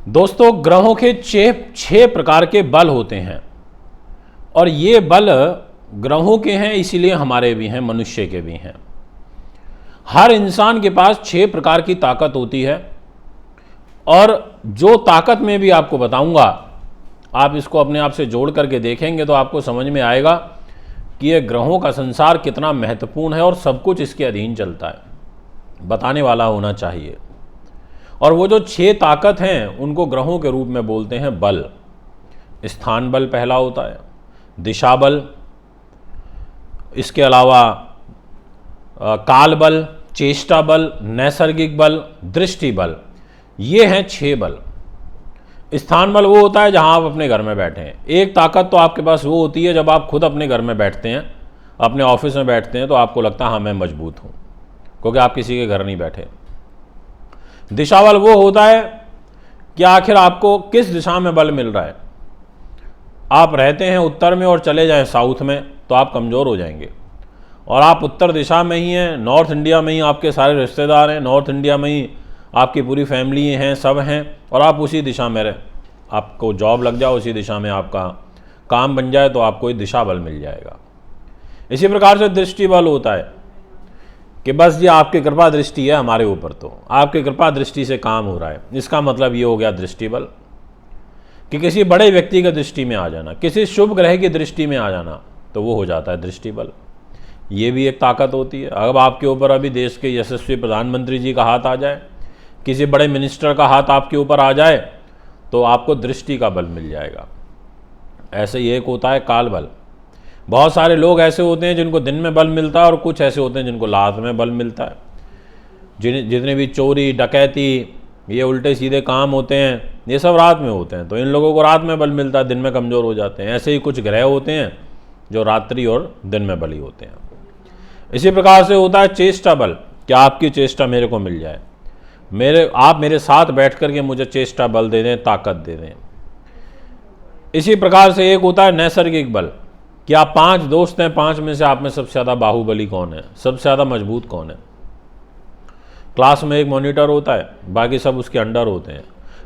दोस्तों, ग्रहों के छह प्रकार के बल होते हैं और ये बल ग्रहों के हैं, इसीलिए हमारे भी हैं, मनुष्य के भी हैं। हर इंसान के पास 6 प्रकार की ताकत होती है और जो ताकत मैं भी आपको बताऊंगा, आप इसको अपने आप से जोड़ करके देखेंगे तो आपको समझ में आएगा कि ये ग्रहों का संसार कितना महत्वपूर्ण है और सब कुछ इसके अधीन चलता है। बताने वाला होना चाहिए। और वो जो 6 ताकत हैं उनको ग्रहों के रूप में बोलते हैं बल। स्थान बल पहला होता है, दिशा बल, इसके अलावा काल बल, चेष्टा बल, नैसर्गिक बल, दृष्टि बल। ये हैं 6 बल। स्थान बल वो होता है जहां आप अपने घर में बैठे हैं। एक ताकत तो आपके पास वो होती है जब आप खुद अपने घर में बैठते हैं, अपने ऑफिस में बैठते हैं, तो आपको लगता है हाँ मैं मजबूत हूं, क्योंकि आप किसी के घर नहीं बैठे। दिशा बल वो होता है कि आखिर आपको किस दिशा में बल मिल रहा है। आप रहते हैं उत्तर में और चले जाएं साउथ में तो आप कमज़ोर हो जाएंगे, और आप उत्तर दिशा में ही हैं, नॉर्थ इंडिया में ही आपके सारे रिश्तेदार हैं, नॉर्थ इंडिया में ही आपकी पूरी फैमिली हैं, सब हैं, और आप उसी दिशा में आपको जॉब लग जाओ, उसी दिशा में आपका काम बन जाए तो आपको दिशा बल मिल जाएगा। इसी प्रकार से दृष्टि बल होता है कि बस ये आपकी कृपा दृष्टि है हमारे ऊपर, तो आपकी कृपा दृष्टि से काम हो रहा है। इसका मतलब ये हो गया दृष्टि बल, कि किसी बड़े व्यक्ति की दृष्टि में आ जाना, किसी शुभ ग्रह की दृष्टि में आ जाना, तो वो हो जाता है दृष्टि बल। ये भी एक ताकत होती है। अगर आपके ऊपर अभी देश के यशस्वी प्रधानमंत्री जी का हाथ आ जाए, किसी बड़े मिनिस्टर का हाथ आपके ऊपर आ जाए, तो आपको दृष्टि का बल मिल जाएगा। ऐसे ही एक होता है काल बल। बहुत सारे लोग ऐसे होते हैं जिनको दिन में बल मिलता है, और कुछ ऐसे होते हैं जिनको रात में बल मिलता है। जितने भी चोरी, डकैती, ये उल्टे सीधे काम होते हैं, ये सब रात में होते हैं, तो इन लोगों को रात में बल मिलता है, दिन में कमज़ोर हो जाते हैं। ऐसे ही कुछ ग्रह होते हैं जो रात्रि और दिन में बली होते हैं। इसी प्रकार से होता है चेष्टा बल, कि आपकी चेष्टा मेरे को मिल जाए, आप मेरे साथ बैठ करके मुझे चेष्टा बल दे दें, ताकत दे दें। इसी प्रकार से एक होता है नैसर्गिक बल, कि आप 5 दोस्त हैं, 5 में से आप में सबसे ज़्यादा बाहुबली कौन है, सबसे ज़्यादा मजबूत कौन है। क्लास में एक मॉनिटर होता है, बाकी सब उसके अंडर होते हैं।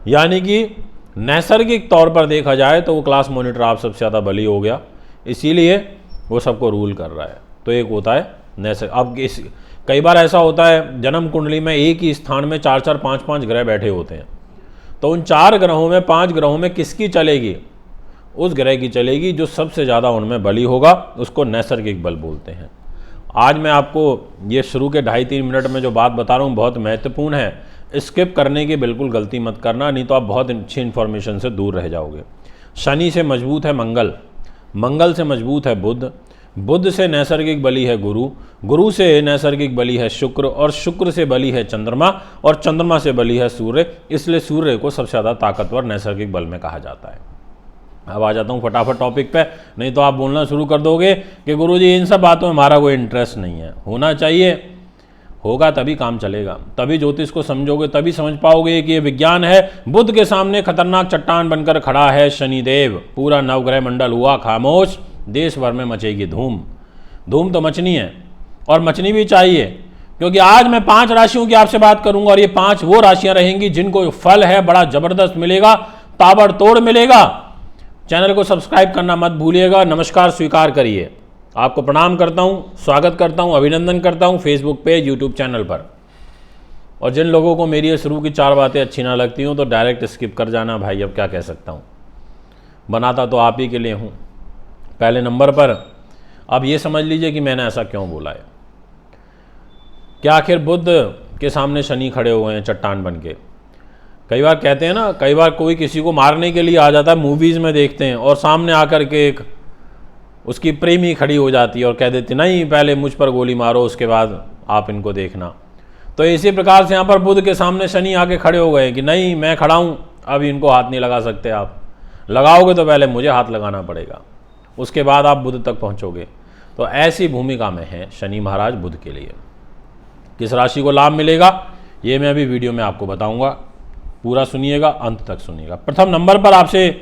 यानी कि नैसर्गिक तौर पर देखा जाए तो वो क्लास मॉनिटर आप सबसे ज़्यादा बली हो गया, इसीलिए वो सबको रूल कर रहा है। तो एक होता है अब कई बार ऐसा होता है जन्म कुंडली में एक ही स्थान में 4-4, 5-5 ग्रह बैठे होते हैं, तो उन 4 ग्रहों में 5 ग्रहों में किसकी चलेगी, उस ग्रह की चलेगी जो सबसे ज़्यादा उनमें बली होगा, उसको नैसर्गिक बल बोलते हैं। आज मैं आपको ये शुरू के 2.5-3 मिनट में जो बात बता रहा हूँ बहुत महत्वपूर्ण है। स्किप करने की बिल्कुल गलती मत करना, नहीं तो आप बहुत अच्छी इन्फॉर्मेशन से दूर रह जाओगे। शनि से मजबूत है मंगल, मंगल से मजबूत है बुध, बुध से नैसर्गिक बली है गुरु, गुरु से नैसर्गिक बली है शुक्र, और शुक्र से बली है चंद्रमा, और चंद्रमा से बली है सूर्य। इसलिए सूर्य को सबसे ज़्यादा ताकतवर नैसर्गिक बल में कहा जाता है। अब आ जाता हूँ फटाफट टॉपिक पे, नहीं तो आप बोलना शुरू कर दोगे कि गुरुजी इन सब बातों में हमारा कोई इंटरेस्ट नहीं है। होना चाहिए, होगा तभी काम चलेगा, तभी ज्योतिष को समझोगे, तभी समझ पाओगे कि ये विज्ञान है। बुध के सामने खतरनाक चट्टान बनकर खड़ा है शनिदेव, पूरा नवग्रह मंडल हुआ खामोश, देश भर में मचेगी धूम। धूम तो मचनी है, और मचनी भी चाहिए, क्योंकि आज मैं 5 राशियों की आपसे बात करूंगा, और ये 5 वो राशियां रहेंगी जिनको फल है बड़ा जबरदस्त मिलेगा, ताबड़तोड़ मिलेगा। चैनल को सब्सक्राइब करना मत भूलिएगा। नमस्कार स्वीकार करिए। आपको प्रणाम करता हूं, स्वागत करता हूं, अभिनंदन करता हूं फेसबुक पेज, यूट्यूब चैनल पर। और जिन लोगों को मेरी शुरू की 4 बातें अच्छी ना लगती हूं तो डायरेक्ट स्किप कर जाना भाई, अब क्या कह सकता हूं, बनाता तो आप ही के लिए हूं। पहले नंबर पर अब ये समझ लीजिए कि मैंने ऐसा क्यों बोला है। क्या आखिर बुध के सामने शनि खड़े हुए हैं चट्टान बन के। कई बार कहते हैं ना, कई बार कोई किसी को मारने के लिए आ जाता है, मूवीज़ में देखते हैं, और सामने आकर के एक उसकी प्रेमी खड़ी हो जाती है और कह देती नहीं पहले मुझ पर गोली मारो, उसके बाद आप इनको देखना। तो इसी प्रकार से यहाँ पर बुध के सामने शनि आके खड़े हो गए कि नहीं मैं खड़ा हूँ, अब इनको हाथ नहीं लगा सकते आप, लगाओगे तो पहले मुझे हाथ लगाना पड़ेगा, उसके बाद आप बुध तक पहुँचोगे। तो ऐसी भूमिका में है शनि महाराज बुध के लिए। किस राशि को लाभ मिलेगा ये मैं अभी वीडियो में आपको बताऊँगा, पूरा सुनिएगा, अंत तक सुनिएगा। प्रथम नंबर पर आपसे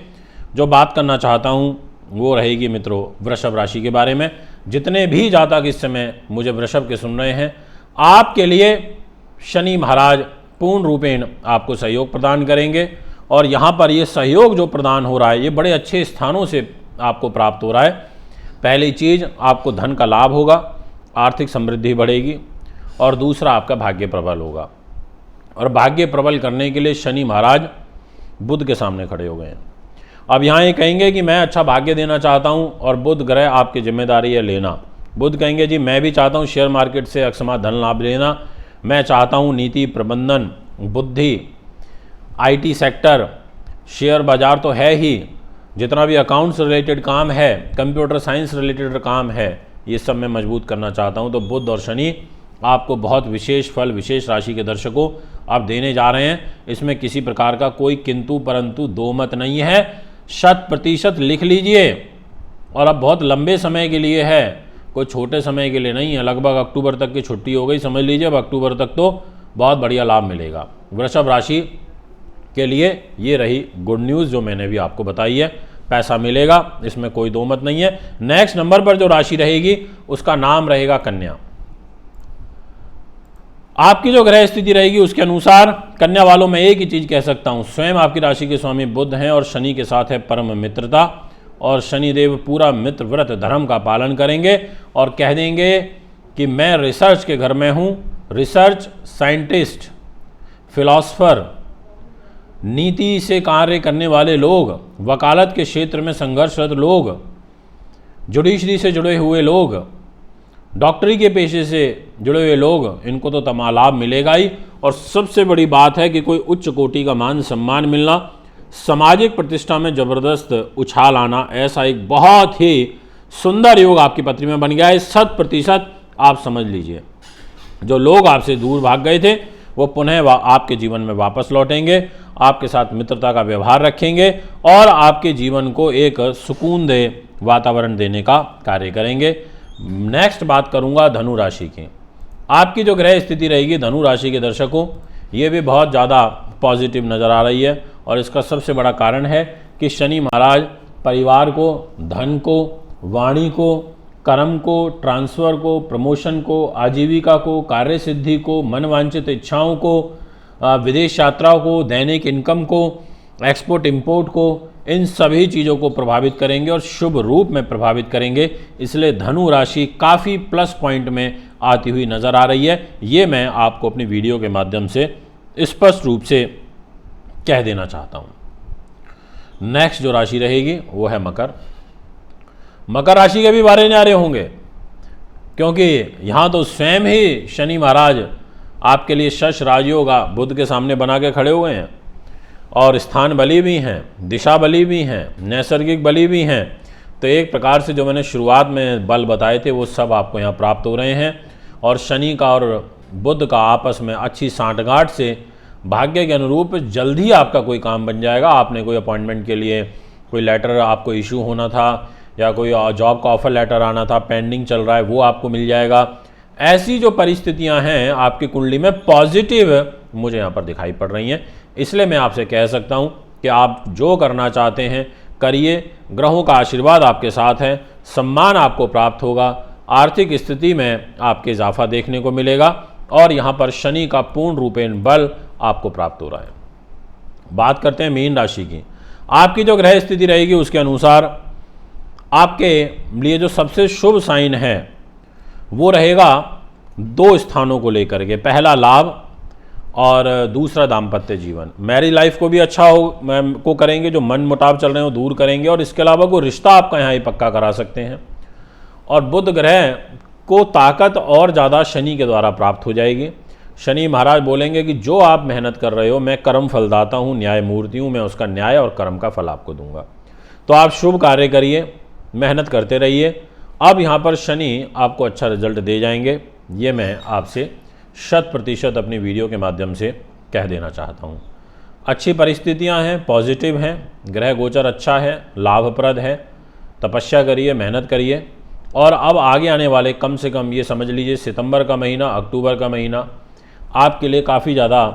जो बात करना चाहता हूँ वो रहेगी मित्रों वृषभ राशि के बारे में। जितने भी जातक इस समय मुझे वृषभ के सुन रहे हैं, आपके लिए शनि महाराज पूर्ण रूपेण आपको सहयोग प्रदान करेंगे और यहाँ पर ये सहयोग जो प्रदान हो रहा है ये बड़े अच्छे स्थानों से आपको प्राप्त हो रहा है। पहली चीज़, आपको धन का लाभ होगा, आर्थिक समृद्धि बढ़ेगी, और दूसरा आपका भाग्य प्रबल होगा। और भाग्य प्रबल करने के लिए शनि महाराज बुध के सामने खड़े हो गए हैं। अब यहाँ ये कहेंगे कि मैं अच्छा भाग्य देना चाहता हूँ और बुध ग्रह आपकी जिम्मेदारी है लेना। बुध कहेंगे जी मैं भी चाहता हूँ शेयर मार्केट से अकस्मात धन लाभ लेना, मैं चाहता हूँ नीति प्रबंधन, बुद्धि, आईटी सेक्टर, शेयर बाज़ार तो है ही, जितना भी अकाउंट्स रिलेटेड काम है, कंप्यूटर साइंस रिलेटेड काम है, ये सब मैं मजबूत करना चाहता हूँ। तो बुध और शनि आपको बहुत विशेष फल विशेष राशि के दर्शकों आप देने जा रहे हैं। इसमें किसी प्रकार का कोई किंतु परंतु दो मत नहीं है, 100% लिख लीजिए। और अब बहुत लंबे समय के लिए है, कोई छोटे समय के लिए नहीं है। लगभग अक्टूबर तक की छुट्टी हो गई, समझ लीजिए। अब अक्टूबर तक तो बहुत बढ़िया लाभ मिलेगा। वृषभ राशि के लिए ये रही गुड न्यूज़ जो मैंने भी आपको बताई है, पैसा मिलेगा, इसमें कोई दो मत नहीं है। नेक्स्ट नंबर पर जो राशि रहेगी उसका नाम रहेगा कन्या। आपकी जो ग्रह स्थिति रहेगी उसके अनुसार कन्या वालों में एक ही चीज़ कह सकता हूँ, स्वयं आपकी राशि के स्वामी बुध हैं और शनि के साथ है परम मित्रता, और शनिदेव पूरा मित्र व्रत धर्म का पालन करेंगे और कह देंगे कि मैं रिसर्च के घर में हूँ। रिसर्च, साइंटिस्ट, फिलॉसफर, नीति से कार्य करने वाले लोग, वकालत के क्षेत्र में संघर्षरत लोग, जुडिशरी से जुड़े हुए लोग, डॉक्टरी के पेशे से जुड़े हुए लोग, इनको तो तमाम लाभ मिलेगा ही। और सबसे बड़ी बात है कि कोई उच्च कोटि का मान सम्मान मिलना, सामाजिक प्रतिष्ठा में ज़बरदस्त उछाल आना, ऐसा एक बहुत ही सुंदर योग आपकी पत्री में बन गया है। 100% आप समझ लीजिए, जो लोग आपसे दूर भाग गए थे वो पुनः आपके जीवन में वापस लौटेंगे, आपके साथ मित्रता का व्यवहार रखेंगे और आपके जीवन को एक सुकून दे वातावरण देने का कार्य करेंगे। नेक्स्ट बात करूंगा धनु राशि की। आपकी जो ग्रह स्थिति रहेगी धनु राशि के दर्शकों, ये भी बहुत ज़्यादा पॉजिटिव नज़र आ रही है। और इसका सबसे बड़ा कारण है कि शनि महाराज परिवार को, धन को, वाणी को, कर्म को, ट्रांसफ़र को, प्रमोशन को, आजीविका को, कार्य सिद्धि को, मनवांछित इच्छाओं को, विदेश यात्राओं को, दैनिक इनकम को, एक्सपोर्ट इंपोर्ट को, इन सभी चीज़ों को प्रभावित करेंगे और शुभ रूप में प्रभावित करेंगे। इसलिए धनु राशि काफ़ी प्लस पॉइंट में आती हुई नज़र आ रही है। ये मैं आपको अपनी वीडियो के माध्यम से स्पष्ट रूप से कह देना चाहता हूँ। नेक्स्ट जो राशि रहेगी वो है मकर। मकर राशि के भी बारे न्यारे होंगे, क्योंकि यहाँ तो स्वयं ही शनि महाराज आपके लिए शश राजयोग बुध के सामने बना के खड़े हुए हैं, और स्थान बली भी हैं, दिशा बली भी हैं, नैसर्गिक बली भी हैं। तो एक प्रकार से जो मैंने शुरुआत में बल बताए थे वो सब आपको यहाँ प्राप्त हो रहे हैं। और शनि का और बुध का आपस में अच्छी सांठगांठ से भाग्य के अनुरूप जल्दी आपका कोई काम बन जाएगा। आपने कोई अपॉइंटमेंट के लिए कोई लेटर आपको इशू होना था, या कोई जॉब का ऑफर लेटर आना था, पेंडिंग चल रहा है, वो आपको मिल जाएगा। ऐसी जो परिस्थितियां हैं आपकी कुंडली में पॉजिटिव मुझे यहाँ पर दिखाई पड़ रही हैं। इसलिए मैं आपसे कह सकता हूँ कि आप जो करना चाहते हैं करिए, ग्रहों का आशीर्वाद आपके साथ है, सम्मान आपको प्राप्त होगा, आर्थिक स्थिति में आपके इजाफा देखने को मिलेगा, और यहाँ पर शनि का पूर्ण रूपेण बल आपको प्राप्त हो रहा है। बात करते हैं मीन राशि की। आपकी जो ग्रह स्थिति रहेगी उसके अनुसार आपके लिए जो सबसे शुभ साइन है वो रहेगा दो स्थानों को लेकर के, पहला लाभ और दूसरा दाम्पत्य जीवन। मैरिज लाइफ को भी अच्छा को करेंगे, जो मन मुटाव चल रहे हो दूर करेंगे, और इसके अलावा कोई रिश्ता आपका यहाँ ही पक्का करा सकते हैं। और बुध ग्रह को ताकत और ज़्यादा शनि के द्वारा प्राप्त हो जाएगी। शनि महाराज बोलेंगे कि जो आप मेहनत कर रहे हो मैं कर्म फलदाता हूँ, न्याय मूर्ति हूँ, मैं उसका न्याय और कर्म का फल आपको दूंगा। तो आप शुभ कार्य करिए, मेहनत करते रहिए। अब यहाँ पर शनि आपको अच्छा रिजल्ट दे जाएंगे, ये मैं आपसे 100% अपनी वीडियो के माध्यम से कह देना चाहता हूँ। अच्छी परिस्थितियाँ हैं, पॉजिटिव हैं, ग्रह गोचर अच्छा है, लाभप्रद है। तपस्या करिए, मेहनत करिए। और अब आगे आने वाले कम से कम ये समझ लीजिए सितंबर का महीना, अक्टूबर का महीना आपके लिए काफ़ी ज़्यादा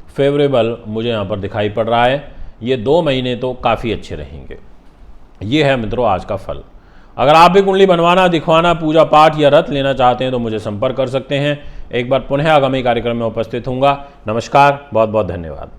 फेवरेबल मुझे यहाँ पर दिखाई पड़ रहा है। ये 2 महीने तो काफ़ी अच्छे रहेंगे। ये है मित्रों आज का फल। अगर आप भी कुंडली बनवाना, दिखवाना, पूजा पाठ या रथ लेना चाहते हैं तो मुझे संपर्क कर सकते हैं। एक बार पुनः आगामी कार्यक्रम में उपस्थित होऊंगा। नमस्कार, बहुत बहुत धन्यवाद।